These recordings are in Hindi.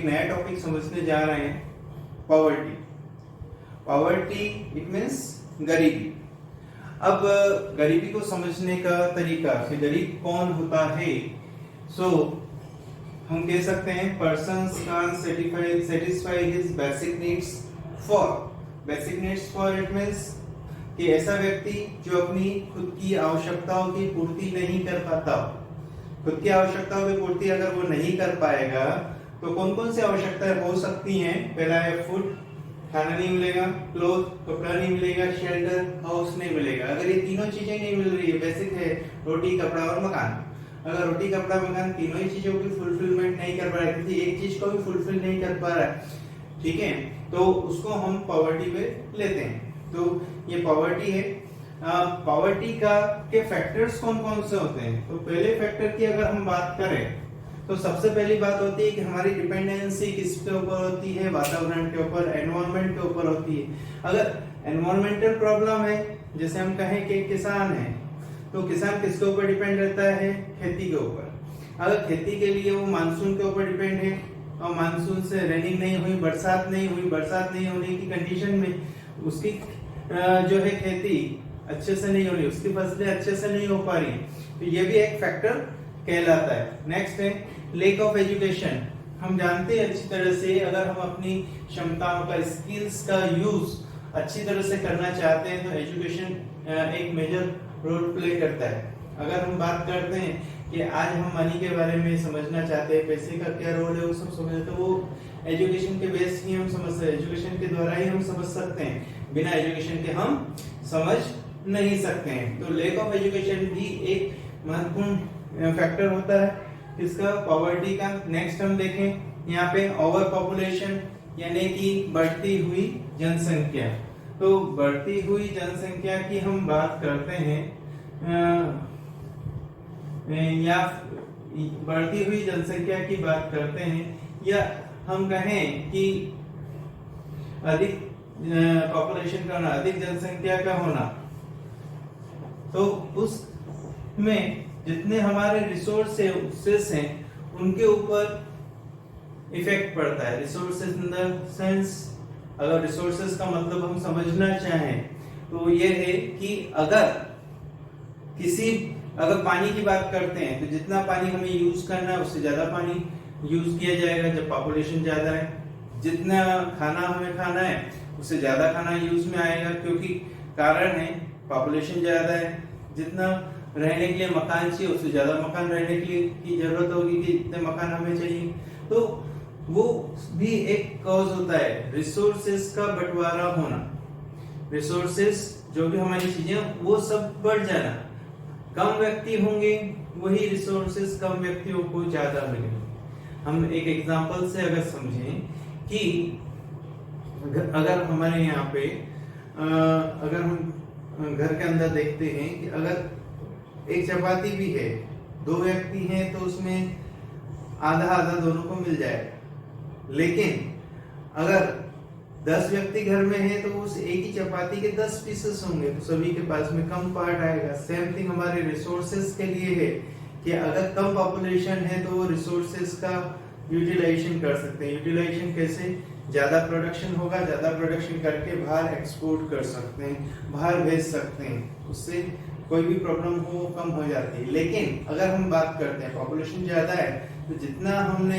एक नया टॉपिक समझने जा रहे हैं, पॉवर्टी। पॉवर्टी इट मीन्स गरीबी। अब गरीबी को समझने का तरीका कि गरीब कौन होता है, सो हम कह सकते हैं persons can't satisfy his basic needs for it means कि ऐसा व्यक्ति जो अपनी खुद की आवश्यकताओं की पूर्ति नहीं कर पाता। खुद की आवश्यकताओं की पूर्ति अगर वो नहीं कर पाएगा तो कौन कौन सी आवश्यकताएं हो सकती हैं? पहला है फूड, खाना नहीं मिलेगा, क्लोथ कपड़ा नहीं मिलेगा, शेल्टर हाउस नहीं मिलेगा। अगर ये तीनों चीजें नहीं मिल रही है, बेसिक है रोटी कपड़ा और मकान, अगर रोटी कपड़ा मकान तीनों ही चीजों की फुलफिलमेंट नहीं कर पा रहा है, किसी एक चीज को भी फुलफिल नहीं कर पा रहा है, ठीक है, तो उसको हम पॉवर्टी पे लेते हैं। तो ये पॉवर्टी है। पॉवर्टी का के फैक्टर्स कौन कौन से होते हैं? तो पहले फैक्टर की अगर हम बात करें तो सबसे पहली बात होती है कि हमारी डिपेंडेंसी किसके ऊपर होती है? वातावरण के ऊपर, एनवायरनमेंट के ऊपर होती है। अगर एनवायरमेंटल प्रॉब्लम है, जैसे हम कहें कि किसान है, तो किसान किसके ऊपर डिपेंड रहता है? खेती के ऊपर। अगर खेती के लिए वो मानसून के ऊपर डिपेंड है और मानसून से रेनिंग नहीं हुई, बरसात नहीं होने की कंडीशन में उसकी जो है खेती अच्छे से नहीं हो रही, उसकी फसलें अच्छे से नहीं हो पा रही, तो ये भी एक फैक्टर कहलाता है। नेक्स्ट है लेक ऑफ एजुकेशन। हम जानते हैं अच्छी तरह से अगर हम अपनी क्षमताओं का, स्किल्स का यूज अच्छी तरह से करना चाहते हैं तो एजुकेशन एक मेजर रोल प्ले करता है। अगर हम बात करते हैं कि आज हम मनी के बारे में समझना चाहते हैं, पैसे का क्या रोल है वो सब समझे, तो वो एजुकेशन के बेस ही हम समझ सकते हैं, एजुकेशन के द्वारा ही हम समझ सकते हैं, बिना एजुकेशन के हम समझ नहीं सकते हैं। तो लेक ऑफ एजुकेशन भी एक महत्वपूर्ण फैक्टर होता है इसका, पॉवर्टी का। नेक्स्ट हम देखें यहाँ पे ओवर पॉपुलेशन यानी कि बढ़ती हुई जनसंख्या। तो बढ़ती हुई जनसंख्या की हम बात करते हैं या बढ़ती हुई जनसंख्या की बात करते हैं, या हम कहें कि अधिक पॉपुलेशन का होना, अधिक जनसंख्या का होना, तो उसमें जितने हमारे रिसोर्सेस हैं उनके ऊपर इफेक्ट पड़ता है। रिसोर्सेस इन द सेंस, अगर रिसोर्सेस का मतलब हम समझना चाहें तो ये है कि अगर पानी की बात करते हैं तो जितना पानी हमें यूज करना है उससे ज्यादा पानी यूज किया जाएगा जब पॉपुलेशन ज्यादा है। जितना खाना हमें खाना है उससे ज्यादा खाना यूज में आएगा, क्योंकि कारण है पॉपुलेशन ज्यादा है। जितना रहने के लिए मकान चाहिए उससे ज्यादा मकान रहने के लिए की जरूरत होगी कि इतने मकान हमें चाहिए, तो वो भी एक कॉज होता है रिसोर्सेस का बंटवारा होना। रिसोर्सेस जो भी हमारी चीजें वो सब बढ़ जाना, कम व्यक्ति होंगे वही रिसोर्सेस कम व्यक्तियों को ज्यादा मिलेंगे। हम एक एग्जांपल से अगर समझें कि अगर हमारे यहाँ पे अगर हम घर के अंदर देखते हैं कि अगर एक चपाती भी है, दो व्यक्ति हैं तो उसमें आधा आधा दोनों को मिल जाएगा। लेकिन अगर 10 व्यक्ति घर में है तो उस एक ही चपाती के 10 पीसेस होंगे, तो सभी के पास में कम पार्ट आएगा। सेम थिंग हमारे रिसोर्सेज के लिए है कि अगर कम पॉपुलेशन है तो वो रिसोर्सेज का यूटिलाइजेशन कर सकते हैं। यूटिलाइजेशन कैसे? ज्यादा प्रोडक्शन होगा, ज्यादा प्रोडक्शन करके बाहर एक्सपोर्ट कर सकते हैं, बाहर भेज सकते हैं, उससे कोई भी प्रॉब्लम हो वो कम हो जाती है। लेकिन अगर हम बात करते हैं पॉपुलेशन ज्यादा है तो जितना हमने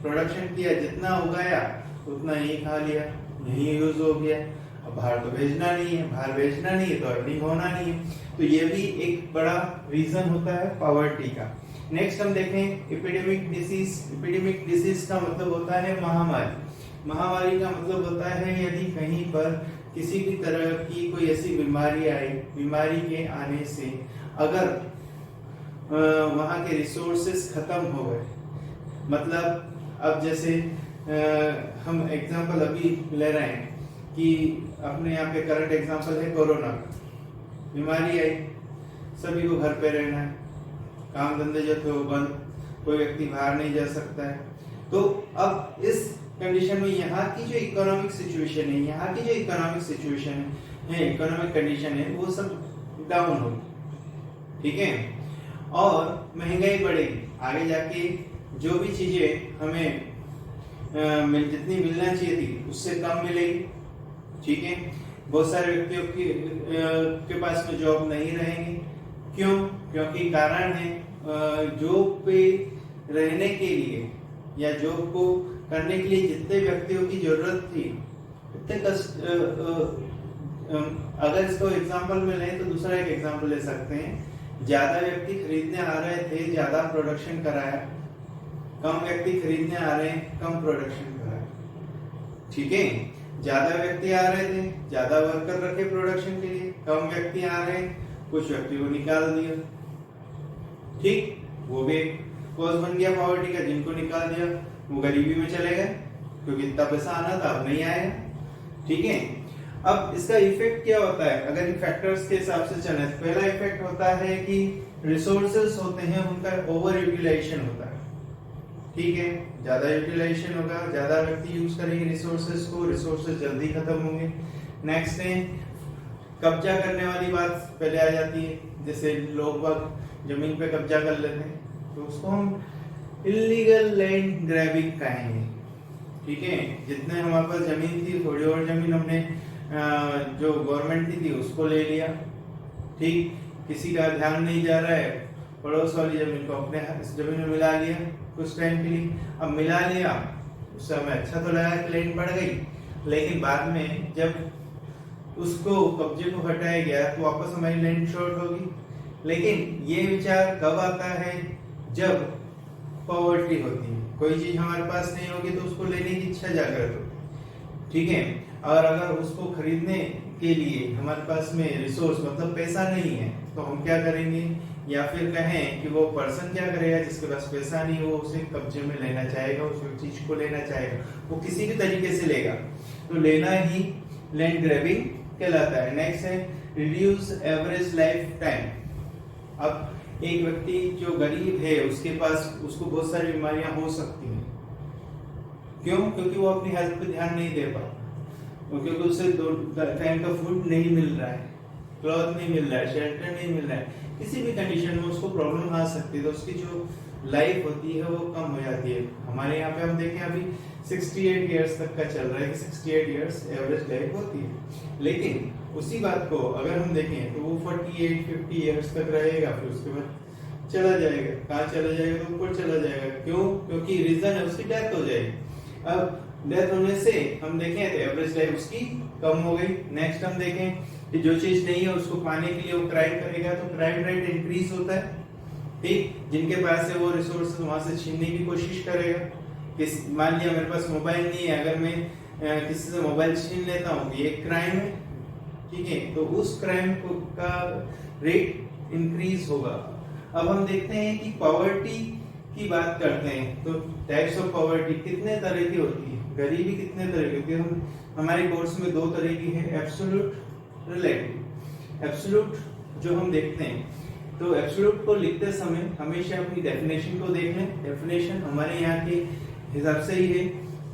प्रोडक्शन किया, जितना उगाया उतना ही खा लिया, यही यूज हो गया। अब बाहर तो भेजना नहीं है, बाहर भेजना नहीं है तो अर्निंग होना नहीं है, तो ये भी एक बड़ा रीजन होता है पॉवर्टी का। नेक्स्ट हम देखें एपिडेमिक डिसीज। एपिडेमिक डिसीज का मतलब होता है महामारी। महामारी का मतलब होता है यदि कहीं पर किसी भी तरह की कोई ऐसी बीमारी आए, बीमारी के आने से अगर वहां के रिसोर्सेस खत्म हो गए, मतलब अब जैसे हम एग्जांपल अभी ले रहे हैं कि अपने यहाँ पे करंट एग्जांपल है कोरोना। बीमारी आई, सभी को घर पे रहना है, काम धंधे जो थे वो बंद, कोई व्यक्ति बाहर नहीं जा सकता है। तो अब इस कंडीशन में यहाँ की जो इकोनॉमिक सिचुएशन है, यहाँ की जो इकोनॉमिक सिचुएशन है, इकोनॉमिक कंडीशन है, वो सब डाउन होगी, ठीक है, और महंगाई बढ़ेगी। आगे जाके जो भी चीजें हमें जितनी मिलना चाहिए थी उससे कम मिलेगी। ठीक है, बहुत सारे व्यक्तियों के पास में जॉब नहीं रहेंगे। क्यों? क्योंकि कारण है जॉब पे रहने के लिए या जॉब को करने के लिए जितने व्यक्तियों की जरूरत थी उतने कष्ट। अगर इसको एग्जांपल में लें तो दूसरा एक एग्जांपल ले सकते हैं। ज्यादा व्यक्ति खरीदने आ रहे थे, ज्यादा प्रोडक्शन कराया। कम व्यक्ति खरीदने आ रहे हैं, कम प्रोडक्शन कराया। ठीक है, ज्यादा व्यक्ति आ रहे थे, ज्यादा वर्कर रखे प्रोडक्शन के लिए। कम व्यक्ति आ रहे हैं, कुछ व्यक्ति को निकाल दिया। ठीक, वो भी कॉज बन गया पॉवर्टी का। जिनको निकाल दिया वो गरीबी में चले गए, क्योंकि इतना पैसा आना था, अब नहीं आएगा। ठीक है, अब इसका इफेक्ट क्या होता है अगर इन फैक्टर्स के हिसाब से चले? पहला इफेक्ट होता है कि रिसोर्सेज होते हैं उनका ओवर यूटिलाइजेशन होता है। ठीक है, ज्यादा यूटिलाइजेशन होगा, ज्यादा व्यक्ति यूज करेंगे रिसोर्सेज को, रिसोर्सेज जल्दी खत्म होंगे। नेक्स्ट है कब्जा करने वाली बात पहले आ जाती है। जैसे लोग बाग जमीन पे कब्जा कर लेते हैं तो उसको हम इलीगल लैंड ग्रैबिंग कहेंगे। ठीक है, जितने हमारे पास जमीन थी, थोड़ी और जमीन हमने जो गवर्नमेंट की थी उसको ले लिया। ठीक, किसी का ध्यान नहीं जा रहा है, पड़ोस वाली जमीन को अपने जमीन में मिला लिया कुछ टाइम के लिए। अब मिला लिया, उस समय अच्छा तो लगा कि लैंड बढ़ गई, लेकिन बाद में जब उसको कब्जे को हटाया गया तो वापस हमारी लैंड शॉर्ट होगी। लेकिन ये विचार कब आता है? जब पॉवर्टी होती है, कोई चीज हमारे पास नहीं होगी तो उसको लेने की इच्छा जागृत होगी। ठीक है, और अगर उसको खरीदने के लिए हमारे पास में रिसोर्स मतलब पैसा नहीं है तो हम क्या करेंगे? या फिर कहें कि वो पर्सन क्या करेगा जिसके पास पैसा नहीं, वो उसे कब्जे में लेना चाहेगा, उस चीज को लेना चाहेगा, वो किसी भी तरीके से लेगा। तो लेना ही लैंड ग्रैबिंग कहलाता है। नेक्स्ट है रिड्यूस एवरेज लाइफ टाइम। अब एक व्यक्ति जो गरीब है उसके पास उसको बहुत सारी बीमारियां हो सकती हैं। क्यों? क्योंकि वो अपनी हेल्थ पे ध्यान नहीं दे पाता, क्योंकि उसे 2 टाइम का फूड नहीं मिल रहा है, क्लॉथ नहीं मिल रहा है, शेल्टर नहीं मिल रहा है। किसी भी कंडीशन में उसको प्रॉब्लम आ सकती है, तो उसकी जो लाइफ होती है वो कम हो जाती है। हमारे यहाँ पे हम देखें अभी 68 इयर्स तक का चल रहा है कि 68 इयर्स एवरेज लाइफ होती है। लेकिन उसी बात को अगर हम देखें तो वो 48-50 इयर्स तक रहेगा, फिर उसके बाद चला जाएगा। कहाँ चला जाएगा? तो ऊपर चला जाएगा। क्यों? क्योंकि रीजन है उसकी डेथ हो जाएगी। अब डेथ होने से हम देखें तो एवरेज लाइफ उसकी कम हो गई। नेक्स्ट हम देखें कि जो चीज नहीं है उसको पाने के लिए वो क्राइम करेगा, तो क्राइम रेट इंक्रीज होता है। ठीक, जिनके पास है वो रिसोर्स वहां से छीनने की कोशिश करेगा। मान लिया मेरे पास मोबाइल नहीं है, अगर मैं किसी से मोबाइल छीन लेता हूँ ये एक क्राइम है। ठीक है, तो उस क्राइम का रेट इंक्रीज होगा। अब हम देखते हैं कि पॉवर्टी की बात करते हैं तो टाइप्स ऑफ पॉवर्टी कितने तरह की होती है, गरीबी कितने तरह की होती है। हम हमारे कोर्स में 2 तरह की है, एब्सोल्यूट, रिलेटिव। एब्सोल्यूट जो हम देखते हैं तो एब्सोल्यूट को लिखते समय हमेशा अपनी डेफिनेशन को देख लें। डेफिनेशन हमारे यहाँ के हिसाब से ही है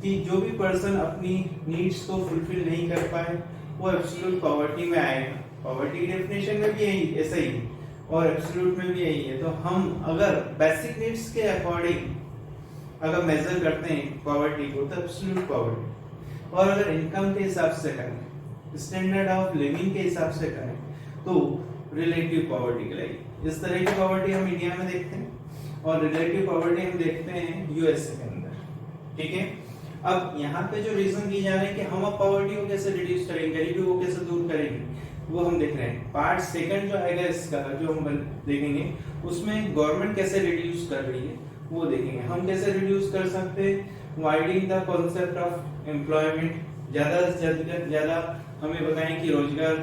कि जो भी पर्सन अपनी नीड्स को फुलफिल नहीं कर पाए वो एब्सोल्यूट पॉवर्टी में आएगा। पॉवर्टी की डेफिनेशन में भी यही ऐसा ही और एब्सोल्यूट में भी यही है। तो हम अगर बेसिक नीड्स के अकॉर्डिंग अगर मेजर करते हैं पॉवर्टी को तो एब्सोल्यूट पॉवर्टी, और अगर इनकम के हिसाब से करें, स्टैंडर्ड ऑफ लिविंग के हिसाब से करें तो रिलेटिव पॉवर्टी कहलाएगी। इस तरह की पॉवर्टी हम इंडिया में देखते हैं और रिलेटिव पॉवर्टी हम देखते हैं यूएसए के अंदर। ठीक है, अब यहाँ पे जो रीजन की जा रहे हैं कि हम अब पॉवर्टी को कैसे रिड्यूस करेंगे, गरीबी को कैसे दूर करेंगे, वो हम देख रहे हैं। पार्ट सेकंड जो आएगा इसका जो हम देखेंगे उसमें गवर्नमेंट कैसे रिड्यूस कर रही है वो देखेंगे। हम कैसे रिड्यूस कर सकते हैं, widening the concept of employment. ज्यादा से ज्यादा हमें बताएं कि रोजगार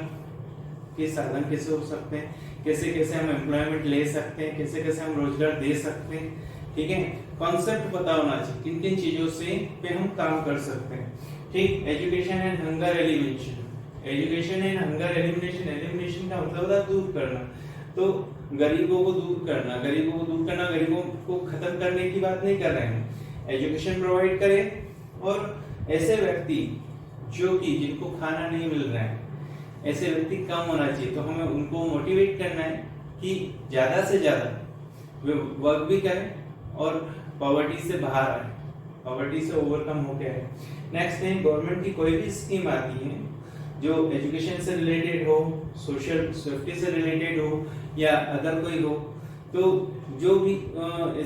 के साधन कैसे हो सकते हैं, कैसे कैसे हम एम्प्लॉयमेंट ले सकते हैं, कैसे कैसे हम रोजगार दे सकते हैं। ठीक है, कॉन्सेप्ट पता होना चाहिए किन किन चीजों से पे हम काम कर सकते हैं। ठीक, education and hunger elimination. Education and hunger elimination, elimination का मतलब होता है दूर करना। तो गरीबों को दूर करना, गरीबों को दूर करना, गरीबों को खत्म करने की बात नहीं कर रहे हैं। एजुकेशन प्रोवाइड करें और ऐसे व्यक्ति जो कि जिनको खाना नहीं मिल रहा है, ऐसे व्यक्ति कम होना चाहिए। तो हमें उनको मोटिवेट करना है कि ज्यादा से ज्यादा वे वर्क भी करें और पॉवर्टी से बाहर आए। पॉवर्टी से ओवरकम हो गया है। नेक्स्ट है गवर्नमेंट की कोई भी स्कीम आती है जो एजुकेशन से रिलेटेड हो, सोशल सेफ्टी से रिलेटेड हो या अदर कोई हो, तो जो भी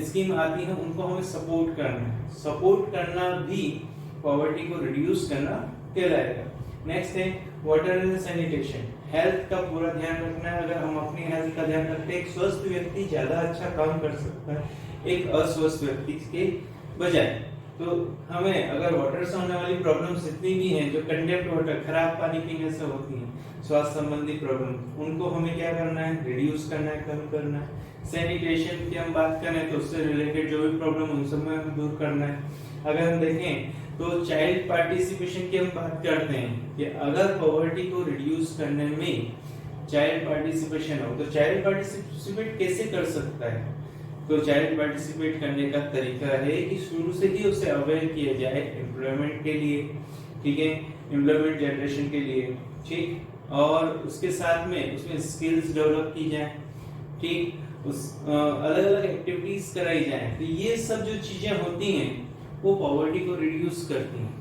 स्कीम आती है उनको हमें सपोर्ट करना है। सपोर्ट करना भी पॉवर्टी को रिड्यूस करना कहलाएगा। नेक्स्ट है वाटर एंड सैनिटेशन, हेल्थ का पूरा ध्यान रखना है। अगर हम अपनी हेल्थ का ध्यान रखते हैं, एक स्वस्थ व्यक्ति ज्यादा अच्छा काम कर सकता है एक अस्वस्थ व्यक्ति के बजाय। तो हमें अगर वाटर से होने वाली प्रॉब्लम्स इतनी भी हैं, जो कंडेम्ड वाटर, खराब पानी पीने से होती हैं, स्वास्थ्य संबंधी प्रॉब्लम, उनको हमें क्या करना है, रिड्यूस करना है, कम करना है। सैनिटेशन की हम बात करें तो उससे रिलेटेड जो भी प्रॉब्लम उन सब में हमें दूर करना है। अगर हम देखें तो चाइल्ड पार्टिसिपेशन की हम बात करते हैं कि अगर पॉवर्टी को रिड्यूस करने में चाइल्ड पार्टिसिपेशन हो, तो चाइल्ड पार्टिसिपेट कैसे कर सकता है? तो चाइल्ड पार्टिसिपेट करने का तरीका है कि शुरू से ही उसे अवेयर किया जाए एम्प्लॉयमेंट के लिए, ठीक है, एम्प्लॉयमेंट जनरेशन के लिए, ठीक, और उसके साथ में उसमें स्किल्स डेवलप की जाए, ठीक, उस अलग अलग एक्टिविटीज कराई जाए। तो ये सब जो चीजें होती हैं वो पॉवर्टी को रिड्यूस करती हैं।